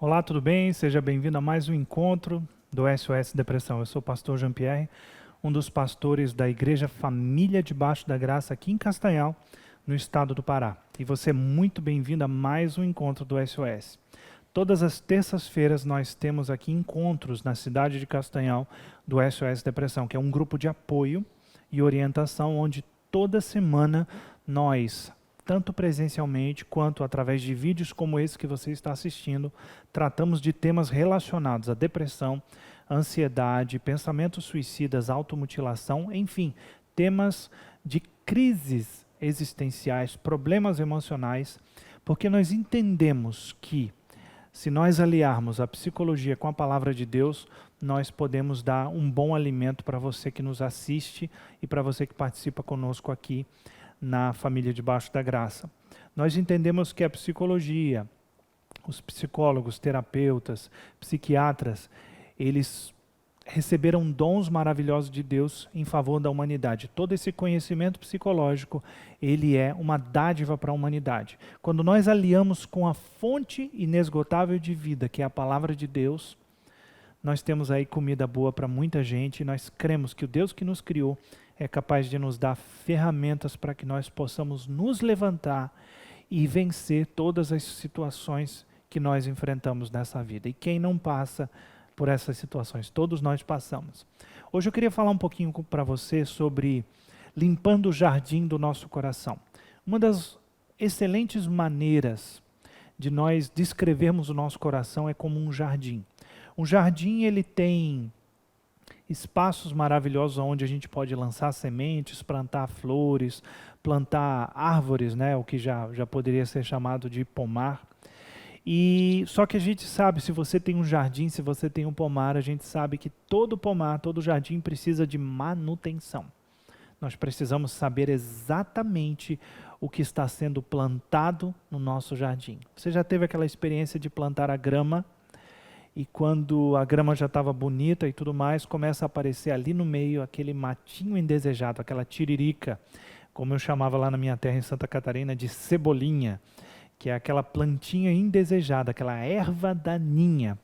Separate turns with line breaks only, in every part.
Olá, tudo bem? Seja bem-vindo a mais um encontro do SOS Depressão. Eu sou o pastor Jean-Pierre, um dos pastores da Igreja Família Debaixo da Graça aqui em Castanhal, no estado do Pará. E você é muito bem-vindo a mais um encontro do SOS. Todas as terças-feiras nós temos aqui encontros na cidade de Castanhal do SOS Depressão, que é um grupo de apoio e orientação onde toda semana nós, tanto presencialmente quanto através de vídeos como esse que você está assistindo, tratamos de temas relacionados à depressão, ansiedade, pensamentos suicidas, automutilação, enfim, temas de crises existenciais, problemas emocionais, porque nós entendemos que se nós aliarmos a psicologia com a palavra de Deus, nós podemos dar um bom alimento para você que nos assiste e para você que participa conosco aqui na Família Debaixo da Graça. Nós entendemos que a psicologia, os psicólogos, terapeutas, psiquiatras, eles receberam dons maravilhosos de Deus em favor da humanidade. Todo esse conhecimento psicológico, ele é uma dádiva para a humanidade. Quando nós aliamos com a fonte inesgotável de vida, que é a palavra de Deus, nós temos aí comida boa para muita gente e nós cremos que o Deus que nos criou é capaz de nos dar ferramentas para que nós possamos nos levantar e vencer todas as situações que nós enfrentamos nessa vida. E quem não passa por essas situações? Todos nós passamos. Hoje eu queria falar um pouquinho para você sobre limpando o jardim do nosso coração. Uma das excelentes maneiras de nós descrevermos o nosso coração é como um jardim. Um jardim, ele tem espaços maravilhosos onde a gente pode lançar sementes, plantar flores, plantar árvores, né, o que já poderia ser chamado de pomar. E só que a gente sabe, se você tem um jardim, se você tem um pomar, a gente sabe que todo pomar, todo jardim precisa de manutenção. Nós precisamos saber exatamente o que está sendo plantado no nosso jardim. Você já teve aquela experiência de plantar a grama e quando a grama já estava bonita e tudo mais, começa a aparecer ali no meio aquele matinho indesejado, aquela tiririca, como eu chamava lá na minha terra em Santa Catarina de cebolinha, que é aquela plantinha indesejada, aquela erva daninha,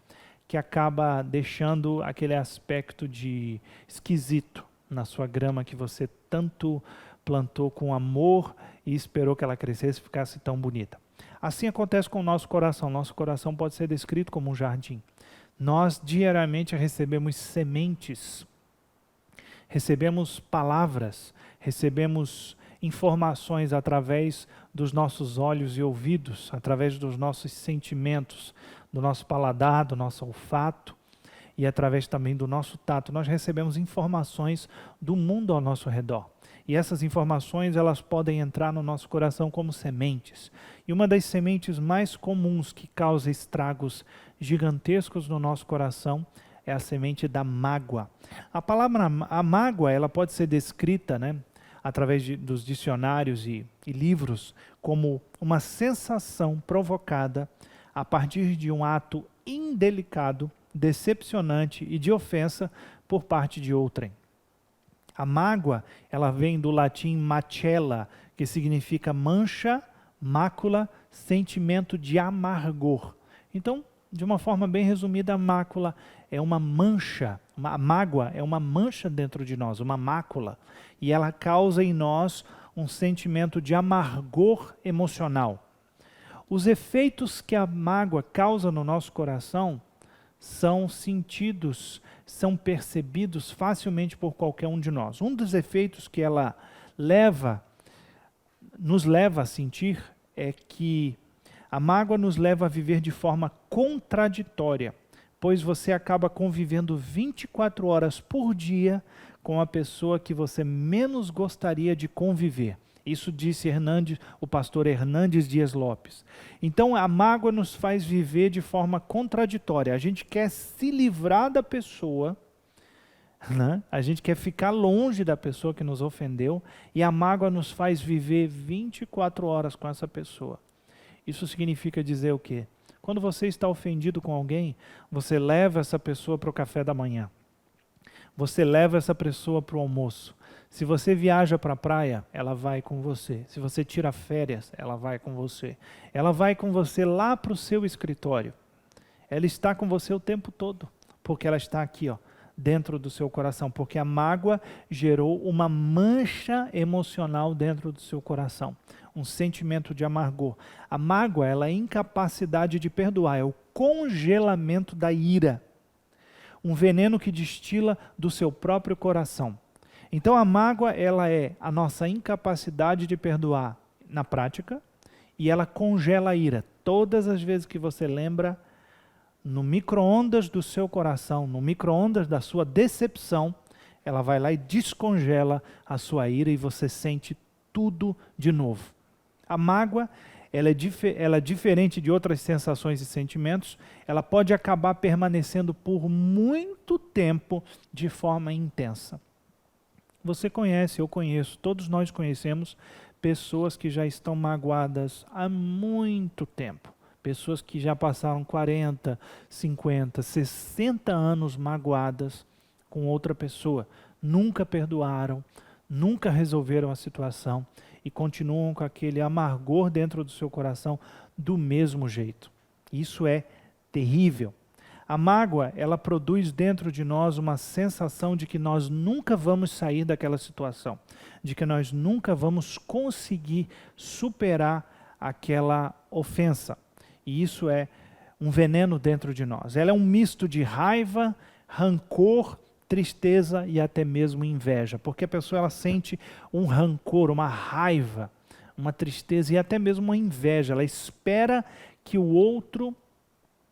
que acaba deixando aquele aspecto de esquisito na sua grama que você tanto plantou com amor e esperou que ela crescesse e ficasse tão bonita. Assim acontece com o nosso coração. Nosso coração pode ser descrito como um jardim. Nós diariamente recebemos sementes, recebemos palavras, recebemos informações através dos nossos olhos e ouvidos, através dos nossos sentimentos, do nosso paladar, do nosso olfato e através também do nosso tato. Nós recebemos informações do mundo ao nosso redor. E essas informações, elas podem entrar no nosso coração como sementes. E uma das sementes mais comuns que causa estragos gigantescos no nosso coração é a semente da mágoa. A mágoa, ela pode ser descrita, né, através dos dicionários e livros, como uma sensação provocada a partir de um ato indelicado, decepcionante e de ofensa por parte de outrem. A mágoa, ela vem do latim macella, que significa mancha, mácula, sentimento de amargor. Então, de uma forma bem resumida, a mácula é uma mancha, a mágoa é uma mancha dentro de nós, uma mácula, e ela causa em nós um sentimento de amargor emocional. Os efeitos que a mágoa causa no nosso coração são sentidos, são percebidos facilmente por qualquer um de nós. Um dos efeitos que ela nos leva a sentir é que a mágoa nos leva a viver de forma contraditória, pois você acaba convivendo 24 horas por dia com a pessoa que você menos gostaria de conviver. Isso disse o pastor Hernandes Dias Lopes. Então a mágoa nos faz viver de forma contraditória. A gente quer se livrar da pessoa, né? A gente quer ficar longe da pessoa que nos ofendeu, e a mágoa nos faz viver 24 horas com essa pessoa. Isso significa dizer o quê? Quando você está ofendido com alguém, você leva essa pessoa para o café da manhã. Você leva essa pessoa para o almoço. Se você viaja para a praia, ela vai com você. Se você tira férias, ela vai com você. Ela vai com você lá para o seu escritório. ela está com você o tempo todo, porque ela está aqui, ó, dentro do seu coração, porque a mágoa gerou uma mancha emocional dentro do seu coração, um sentimento de amargor. A mágoa, ela é a incapacidade de perdoar, é o congelamento da ira, um veneno que destila do seu próprio coração. Então a mágoa, ela é a nossa incapacidade de perdoar na prática, e ela congela a ira. Todas as vezes que você lembra, no micro-ondas do seu coração, no micro-ondas da sua decepção, ela vai lá e descongela a sua ira e você sente tudo de novo. A mágoa, ela é diferente de outras sensações e sentimentos, ela pode acabar permanecendo por muito tempo de forma intensa. Você conhece, eu conheço, todos nós conhecemos pessoas que já estão magoadas há muito tempo. Pessoas que já passaram 40, 50, 60 anos magoadas com outra pessoa. Nunca perdoaram, nunca resolveram a situação e continuam com aquele amargor dentro do seu coração do mesmo jeito. Isso é terrível. A mágoa, ela produz dentro de nós uma sensação de que nós nunca vamos sair daquela situação, de que nós nunca vamos conseguir superar aquela ofensa. E isso é um veneno dentro de nós. Ela é um misto de raiva, rancor, tristeza e até mesmo inveja, porque a pessoa ela sente um rancor, uma raiva, uma tristeza e até mesmo uma inveja. Ela espera que o outro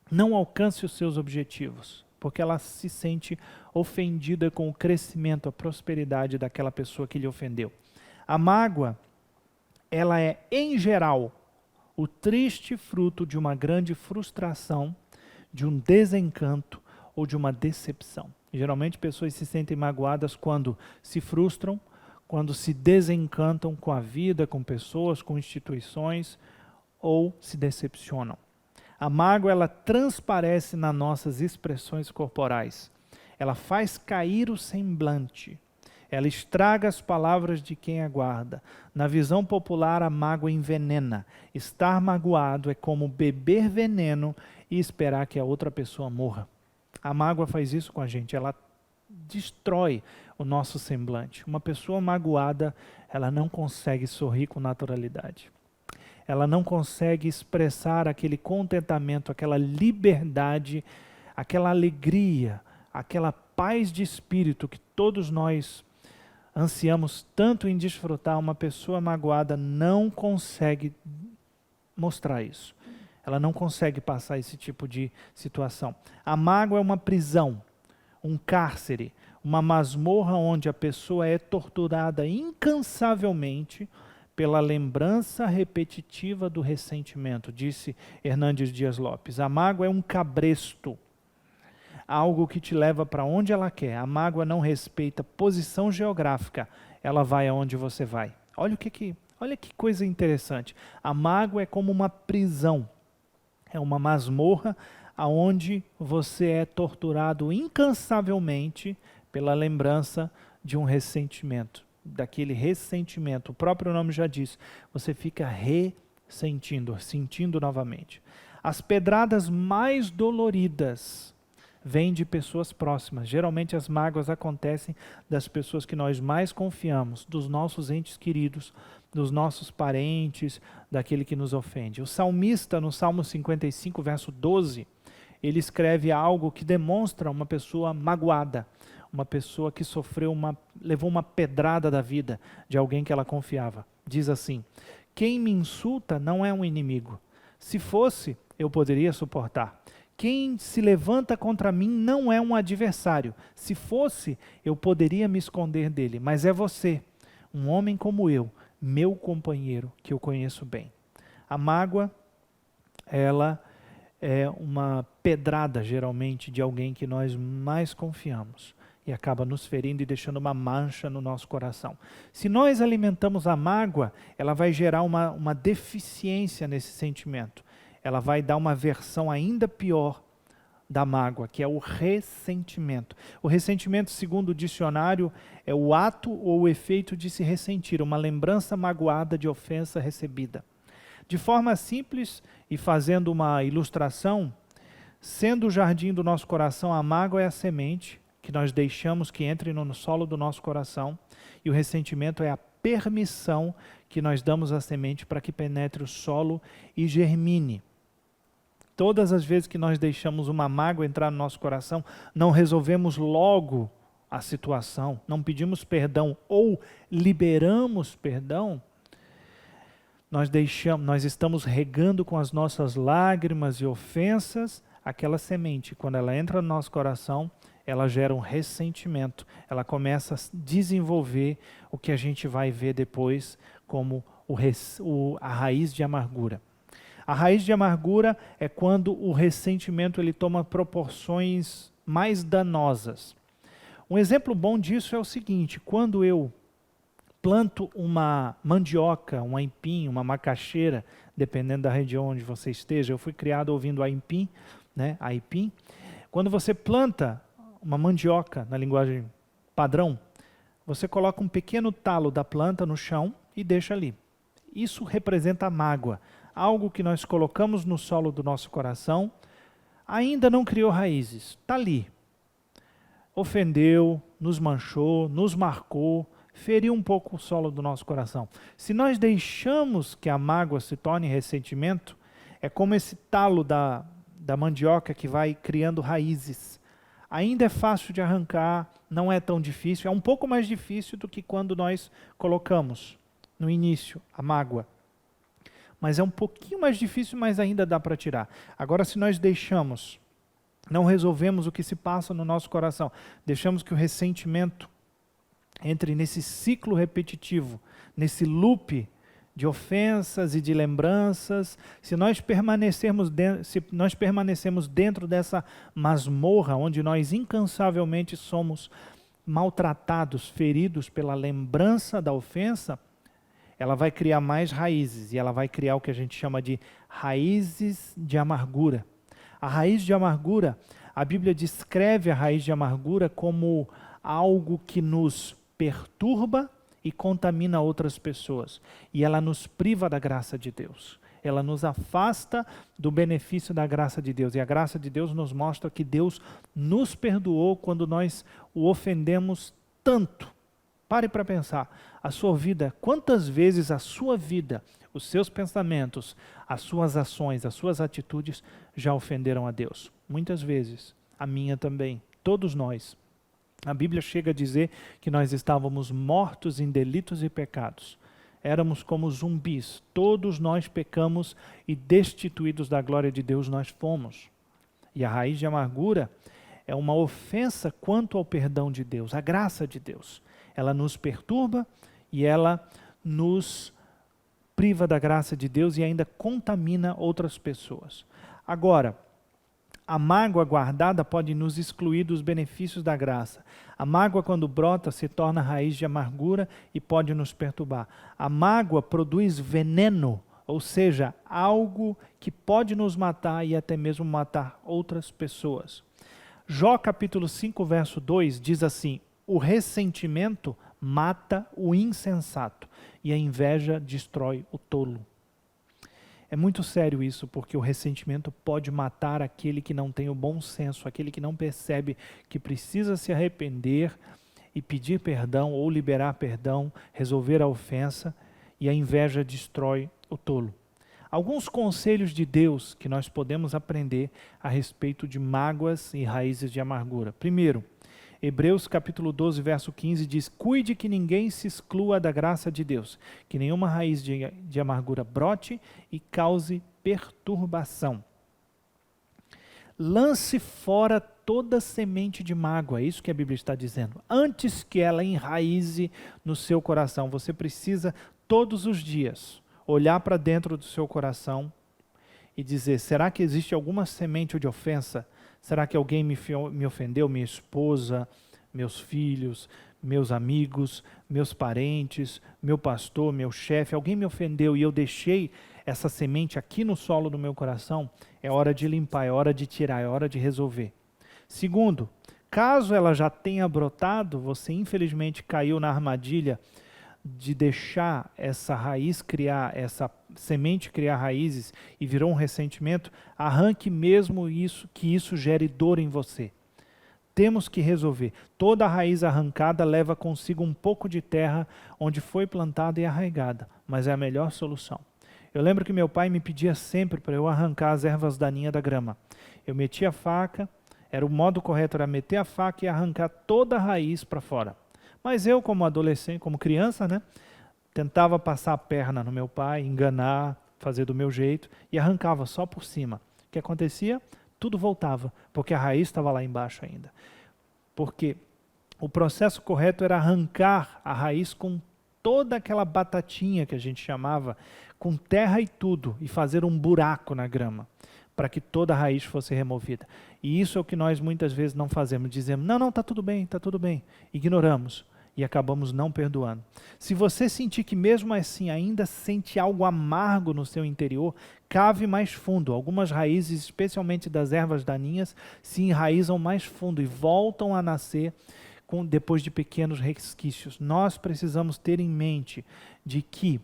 não alcance os seus objetivos, porque ela se sente ofendida com o crescimento, a prosperidade daquela pessoa que lhe ofendeu. A mágoa, ela é, em geral, o triste fruto de uma grande frustração, de um desencanto ou de uma decepção. Geralmente pessoas se sentem magoadas quando se frustram, quando se desencantam com a vida, com pessoas, com instituições ou se decepcionam. A mágoa, ela transparece nas nossas expressões corporais. Ela faz cair o semblante. Ela estraga as palavras de quem aguarda. Na visão popular, a mágoa envenena. Estar magoado é como beber veneno e esperar que a outra pessoa morra. A mágoa faz isso com a gente. Ela destrói o nosso semblante. Uma pessoa magoada, ela não consegue sorrir com naturalidade. Ela não consegue expressar aquele contentamento, aquela liberdade, aquela alegria, aquela paz de espírito que todos nós ansiamos tanto em desfrutar. Uma pessoa magoada não consegue mostrar isso. Ela não consegue passar esse tipo de situação. A mágoa é uma prisão, um cárcere, uma masmorra onde a pessoa é torturada incansavelmente pela lembrança repetitiva do ressentimento, disse Hernandes Dias Lopes. A mágoa é um cabresto, algo que te leva para onde ela quer. A mágoa não respeita posição geográfica, ela vai aonde você vai. Olha que coisa interessante. A mágoa é como uma prisão, é uma masmorra aonde você é torturado incansavelmente pela lembrança de um ressentimento, daquele ressentimento. O próprio nome já diz, você fica ressentindo, sentindo novamente. As pedradas mais doloridas vêm de pessoas próximas. Geralmente as mágoas acontecem das pessoas que nós mais confiamos, dos nossos entes queridos, dos nossos parentes, daquele que nos ofende. O salmista, no Salmo 55, verso 12, ele escreve algo que demonstra uma pessoa magoada, uma pessoa que levou uma pedrada da vida de alguém que ela confiava. Diz assim: quem me insulta não é um inimigo. Se fosse, eu poderia suportar. Quem se levanta contra mim não é um adversário. Se fosse, eu poderia me esconder dele. Mas é você, um homem como eu, meu companheiro, que eu conheço bem. A mágoa, ela é uma pedrada, geralmente, de alguém que nós mais confiamos. E acaba nos ferindo e deixando uma mancha no nosso coração. Se nós alimentamos a mágoa, ela vai gerar uma deficiência nesse sentimento. Ela vai dar uma versão ainda pior da mágoa, que é o ressentimento. O ressentimento, segundo o dicionário, é o ato ou o efeito de se ressentir, uma lembrança magoada de ofensa recebida. De forma simples e fazendo uma ilustração, Sendo o jardim do nosso coração, a mágoa é a semente que nós deixamos que entre no solo do nosso coração, e o ressentimento é a permissão que nós damos à semente para que penetre o solo e germine. Todas as vezes que nós deixamos uma mágoa entrar no nosso coração, não resolvemos logo a situação, não pedimos perdão ou liberamos perdão, nós estamos regando com as nossas lágrimas e ofensas aquela semente. Quando ela entra no nosso coração, ela gera um ressentimento, ela começa a desenvolver o que a gente vai ver depois como a raiz de amargura. A raiz de amargura é quando o ressentimento ele toma proporções mais danosas. Um exemplo bom disso é o seguinte: quando eu planto uma mandioca, um aipim, uma macaxeira, dependendo da região onde você esteja, eu fui criado ouvindo aipim, né? Aipim. Quando você planta uma mandioca, na linguagem padrão, você coloca um pequeno talo da planta no chão e deixa ali. Isso representa a mágoa, algo que nós colocamos no solo do nosso coração, ainda não criou raízes, está ali. Ofendeu, nos manchou, nos marcou, feriu um pouco o solo do nosso coração. Se nós deixamos que a mágoa se torne ressentimento, é como esse talo da mandioca que vai criando raízes. Ainda é fácil de arrancar, não é tão difícil, é um pouco mais difícil do que quando nós colocamos no início a mágoa. Mas é um pouquinho mais difícil, mas ainda dá para tirar. Agora, se nós deixamos, não resolvemos o que se passa no nosso coração, deixamos que o ressentimento entre nesse ciclo repetitivo, nesse loop de ofensas e de lembranças, se nós permanecermos dentro dessa masmorra, onde nós incansavelmente somos maltratados, feridos pela lembrança da ofensa, ela vai criar mais raízes, e ela vai criar o que a gente chama de raízes de amargura. A raiz de amargura, a Bíblia descreve a raiz de amargura como algo que nos perturba e contamina outras pessoas. E ela nos priva da graça de Deus. Ela nos afasta do benefício da graça de Deus. E a graça de Deus nos mostra que Deus nos perdoou quando nós o ofendemos tanto. Pare para pensar. A sua vida, quantas vezes a sua vida, os seus pensamentos, as suas ações, as suas atitudes já ofenderam a Deus? Muitas vezes. A minha também. Todos nós. A Bíblia chega a dizer que nós estávamos mortos em delitos e pecados. Éramos como zumbis. Todos nós pecamos e destituídos da glória de Deus nós fomos. E a raiz de amargura é uma ofensa quanto ao perdão de Deus, a graça de Deus. Ela nos perturba e ela nos priva da graça de Deus e ainda contamina outras pessoas. Agora, a mágoa guardada pode nos excluir dos benefícios da graça. A mágoa, quando brota, se torna raiz de amargura e pode nos perturbar. A mágoa produz veneno, ou seja, algo que pode nos matar e até mesmo matar outras pessoas. Jó capítulo 5, verso 2 diz assim: o ressentimento mata o insensato e a inveja destrói o tolo. É muito sério isso, porque o ressentimento pode matar aquele que não tem o bom senso, aquele que não percebe que precisa se arrepender e pedir perdão ou liberar perdão, resolver a ofensa, e a inveja destrói o tolo. Alguns conselhos de Deus que nós podemos aprender a respeito de mágoas e raízes de amargura. Primeiro, Hebreus capítulo 12, verso 15 diz: cuide que ninguém se exclua da graça de Deus, que nenhuma raiz de amargura brote e cause perturbação. Lance fora toda semente de mágoa, é isso que a Bíblia está dizendo. Antes que ela enraize no seu coração, você precisa todos os dias olhar para dentro do seu coração e dizer: será que existe alguma semente de ofensa? Será que alguém me ofendeu? Minha esposa, meus filhos, meus amigos, meus parentes, meu pastor, meu chefe, alguém me ofendeu e eu deixei essa semente aqui no solo do meu coração? É hora de limpar, é hora de tirar, é hora de resolver. Segundo, caso ela já tenha brotado, você infelizmente caiu na armadilha de deixar essa raiz criar, essa semente criar raízes e virou um ressentimento, arranque mesmo isso, que isso gere dor em você. Temos que resolver. Toda raiz arrancada leva consigo um pouco de terra onde foi plantada e arraigada, mas é a melhor solução. Eu lembro que meu pai me pedia sempre para eu arrancar as ervas daninhas da grama. Eu metia a faca, o modo correto era meter a faca e arrancar toda a raiz para fora. Mas eu, como adolescente, como criança, né, tentava passar a perna no meu pai, enganar, fazer do meu jeito e arrancava só por cima. O que acontecia? Tudo voltava, porque a raiz estava lá embaixo ainda. Porque o processo correto era arrancar a raiz com toda aquela batatinha que a gente chamava, com terra e tudo, e fazer um buraco na grama, para que toda a raiz fosse removida. E isso é o que nós muitas vezes não fazemos, dizemos, não, está tudo bem, ignoramos e acabamos não perdoando. Se você sentir que mesmo assim ainda sente algo amargo no seu interior, cave mais fundo. Algumas raízes, especialmente das ervas daninhas, se enraizam mais fundo e voltam a nascer depois de pequenos resquícios. Nós precisamos ter em mente de que,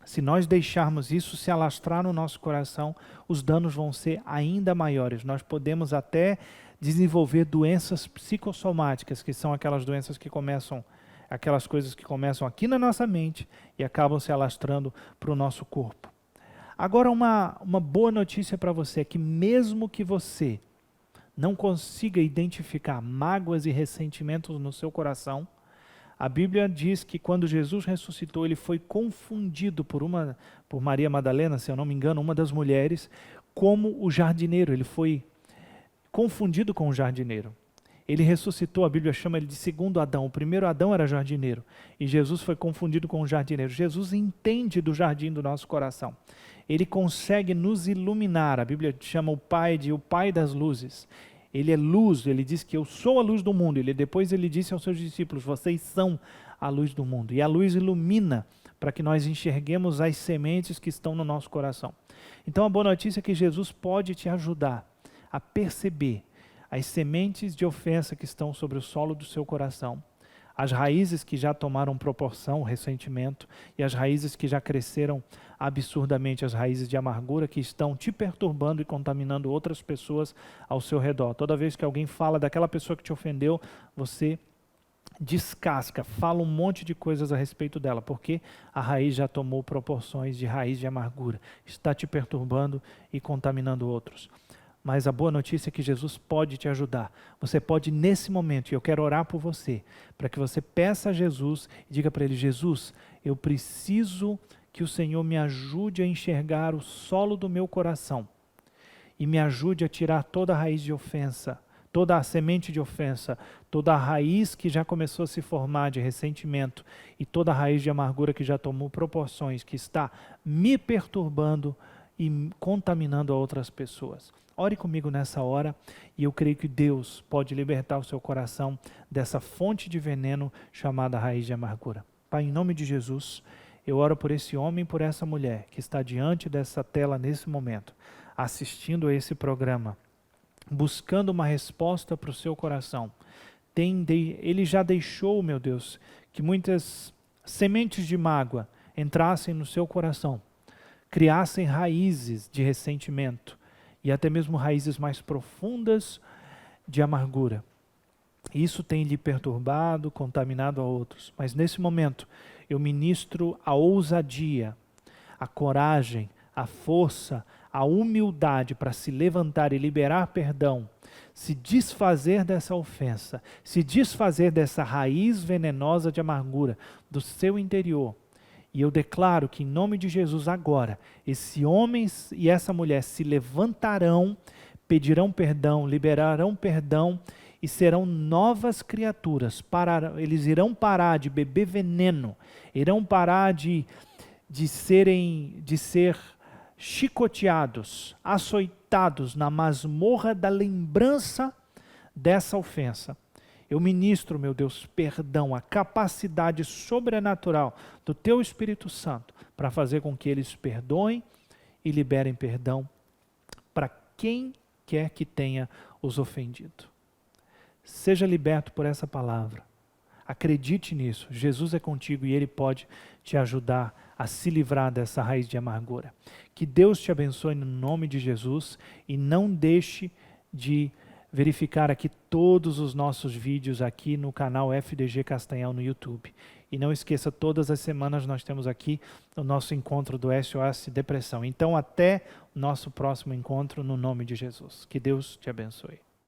se nós deixarmos isso se alastrar no nosso coração, os danos vão ser ainda maiores. Nós podemos até desenvolver doenças psicossomáticas, que são aquelas doenças que começam, aquelas coisas que começam aqui na nossa mente e acabam se alastrando para o nosso corpo. Agora, uma boa notícia para você é que mesmo que você não consiga identificar mágoas e ressentimentos no seu coração, a Bíblia diz que quando Jesus ressuscitou, ele foi confundido por Maria Madalena, se eu não me engano, uma das mulheres, como o jardineiro. Ele foi confundido com o jardineiro. Ele ressuscitou, a Bíblia chama ele de segundo Adão. O primeiro Adão era jardineiro e Jesus foi confundido com o jardineiro. Jesus entende do jardim do nosso coração. Ele consegue nos iluminar. A Bíblia chama o Pai de o Pai das luzes. Ele é luz, ele diz que eu sou a luz do mundo. Depois ele disse aos seus discípulos, vocês são a luz do mundo. E a luz ilumina para que nós enxerguemos as sementes que estão no nosso coração. Então a boa notícia é que Jesus pode te ajudar a perceber as sementes de ofensa que estão sobre o solo do seu coração, as raízes que já tomaram proporção, ressentimento, e as raízes que já cresceram absurdamente, as raízes de amargura que estão te perturbando e contaminando outras pessoas ao seu redor. Toda vez que alguém fala daquela pessoa que te ofendeu, você descasca, fala um monte de coisas a respeito dela, porque a raiz já tomou proporções de raiz de amargura, está te perturbando e contaminando outros. Mas a boa notícia é que Jesus pode te ajudar. Você pode nesse momento, e eu quero orar por você, para que você peça a Jesus e diga para ele, Jesus, eu preciso que o Senhor me ajude a enxergar o solo do meu coração e me ajude a tirar toda a raiz de ofensa, toda a semente de ofensa, toda a raiz que já começou a se formar de ressentimento e toda a raiz de amargura que já tomou proporções, que está me perturbando e contaminando a outras pessoas. Ore comigo nessa hora e eu creio que Deus pode libertar o seu coração dessa fonte de veneno chamada raiz de amargura. Pai, em nome de Jesus, eu oro por esse homem e por essa mulher que está diante dessa tela nesse momento, assistindo a esse programa, buscando uma resposta para o seu coração. Ele já deixou, meu Deus, que muitas sementes de mágoa entrassem no seu coração, criassem raízes de ressentimento e até mesmo raízes mais profundas de amargura. Isso tem lhe perturbado, contaminado a outros. Mas nesse momento, eu ministro a ousadia, a coragem, a força, a humildade para se levantar e liberar perdão, se desfazer dessa ofensa, se desfazer dessa raiz venenosa de amargura do seu interior. E eu declaro que em nome de Jesus agora, esse homem e essa mulher se levantarão, pedirão perdão, liberarão perdão e serão novas criaturas. Eles irão parar de beber veneno, irão parar de ser chicoteados, açoitados na masmorra da lembrança dessa ofensa. Eu ministro, meu Deus, perdão, a capacidade sobrenatural do Teu Espírito Santo para fazer com que eles perdoem e liberem perdão para quem quer que tenha os ofendido. Seja liberto por essa palavra. Acredite nisso. Jesus é contigo e Ele pode te ajudar a se livrar dessa raiz de amargura. Que Deus te abençoe no nome de Jesus e não deixe de verificar aqui todos os nossos vídeos aqui no canal FDG Castanhal no YouTube. E não esqueça, todas as semanas nós temos aqui o nosso encontro do SOS Depressão. Então, até o nosso próximo encontro no nome de Jesus. Que Deus te abençoe.